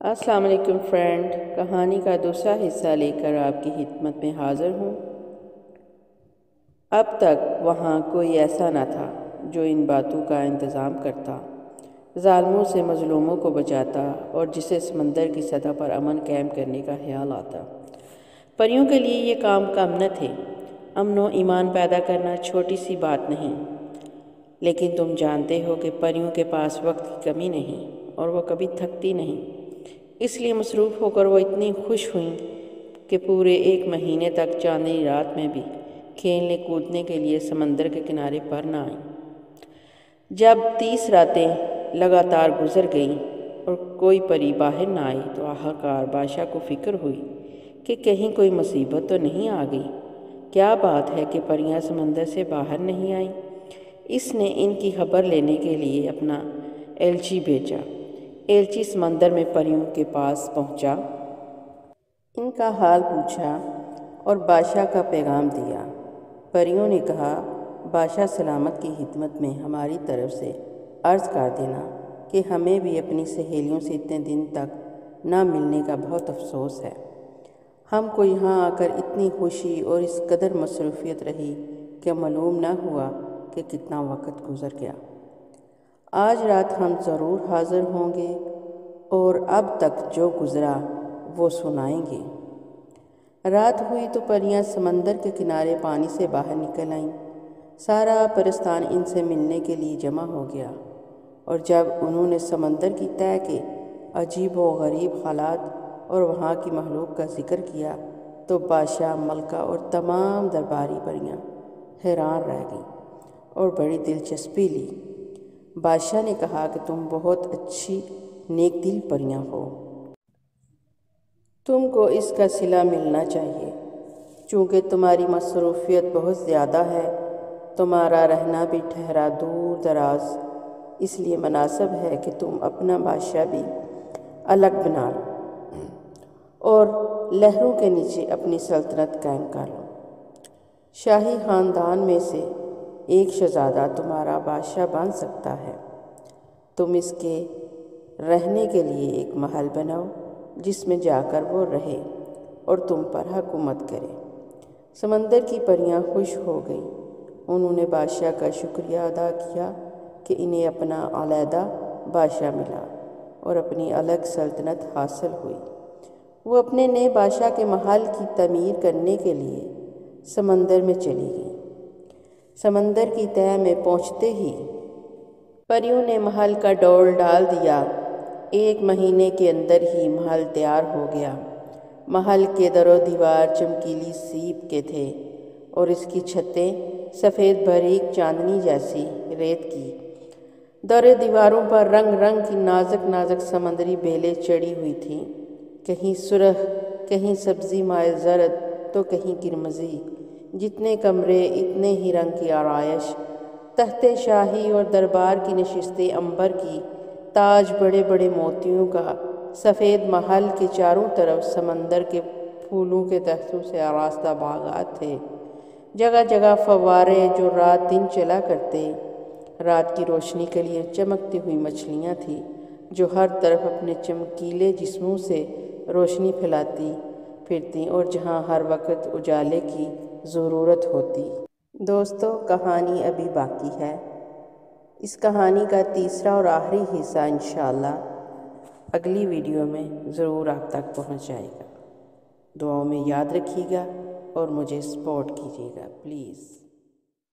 السلام علیکم فرینڈ، کہانی کا دوسرا حصہ لے کر آپ کی خدمت میں حاضر ہوں۔ اب تک وہاں کوئی ایسا نہ تھا جو ان باتوں کا انتظام کرتا، ظالموں سے مظلوموں کو بچاتا اور جسے سمندر کی سطح پر امن قائم کرنے کا خیال آتا۔ پریوں کے لیے یہ کام کم نہ تھے۔ امن و ایمان پیدا کرنا چھوٹی سی بات نہیں، لیکن تم جانتے ہو کہ پریوں کے پاس وقت کی کمی نہیں اور وہ کبھی تھکتی نہیں۔ اس لیے مصروف ہو کر وہ اتنی خوش ہوئیں کہ پورے 1 مہینے تک چاندنی رات میں بھی کھیلنے کودنے کے لیے سمندر کے کنارے پر نہ آئیں۔ جب 30 راتیں لگاتار گزر گئیں اور کوئی پری باہر نہ آئی تو آخرکار بادشاہ کو فکر ہوئی کہ کہیں کوئی مصیبت تو نہیں آ گئی۔ کیا بات ہے کہ پریاں سمندر سے باہر نہیں آئیں؟ اس نے ان کی خبر لینے کے لیے اپنا ایلچی بھیجا۔ ایلچی سمندر میں پریوں کے پاس پہنچا، ان کا حال پوچھا اور بادشاہ کا پیغام دیا۔ پریوں نے کہا، بادشاہ سلامت کی خدمت میں ہماری طرف سے عرض کر دینا کہ ہمیں بھی اپنی سہیلیوں سے اتنے دن تک نہ ملنے کا بہت افسوس ہے۔ ہم کو یہاں آ کر اتنی خوشی اور اس قدر مصروفیت رہی کہ معلوم نہ ہوا کہ کتنا وقت گزر گیا۔ آج رات ہم ضرور حاضر ہوں گے اور اب تک جو گزرا وہ سنائیں گے۔ رات ہوئی تو پریاں سمندر کے کنارے پانی سے باہر نکل آئیں۔ سارا پرستان ان سے ملنے کے لیے جمع ہو گیا، اور جب انہوں نے سمندر کی تہہ کے عجیب و غریب حالات اور وہاں کی مخلوق کا ذکر کیا تو بادشاہ، ملکہ اور تمام درباری پریاں حیران رہ گئیں اور بڑی دلچسپی لی۔ بادشاہ نے کہا کہ تم بہت اچھی نیک دل پریاں ہو۔ تم کو اس کا صلہ ملنا چاہیے۔ چونکہ تمہاری مصروفیت بہت زیادہ ہے، تمہارا رہنا بھی ٹھہرا دور دراز، اس لیے مناسب ہے کہ تم اپنا بادشاہ بھی الگ بنا لو اور لہروں کے نیچے اپنی سلطنت قائم کر لو۔ شاہی خاندان میں سے ایک شہزادہ تمہارا بادشاہ بن سکتا ہے۔ تم اس کے رہنے کے لیے ایک محل بناؤ جس میں جا کر وہ رہے اور تم پر حکومت کرے۔ سمندر کی پریاں خوش ہو گئیں۔ انہوں نے بادشاہ کا شکریہ ادا کیا کہ انہیں اپنا علیحدہ بادشاہ ملا اور اپنی الگ سلطنت حاصل ہوئی۔ وہ اپنے نئے بادشاہ کے محل کی تعمیر کرنے کے لیے سمندر میں چلی گئیں۔ سمندر کی تہہ میں پہنچتے ہی پریوں نے محل کا ڈول ڈال دیا۔ 1 مہینے کے اندر ہی محل تیار ہو گیا۔ محل کے در و دیوار چمکیلی سیپ کے تھے اور اس کی چھتیں سفید باریک چاندنی جیسی ریت کی۔ در و دیواروں پر رنگ رنگ کی نازک نازک سمندری بیلیں چڑھی ہوئی تھیں، کہیں سرخ، کہیں سبزی مائل زرد تو کہیں قرمزی۔ جتنے کمرے اتنے ہی رنگ کی آرائش، تخت شاہی اور دربار کی نشستیں عنبر کی، تاج بڑے بڑے موتیوں کا۔ سفید محل کے چاروں طرف سمندر کے پھولوں کے درختوں سے آراستہ باغات تھے۔ جگہ جگہ فوارے جو رات دن چلا کرتے۔ رات کی روشنی کے لیے چمکتی ہوئی مچھلیاں تھیں جو ہر طرف اپنے چمکیلے جسموں سے روشنی پھیلاتی پھرتیں اور جہاں ہر وقت اجالے کی ضرورت ہوتی۔ دوستو، کہانی ابھی باقی ہے۔ اس کہانی کا تیسرا اور آخری حصہ انشاءاللہ اگلی ویڈیو میں ضرور آپ تک پہنچ جائے گا۔ دعاؤں میں یاد رکھیے گا اور مجھے سپورٹ کیجیے گا پلیز۔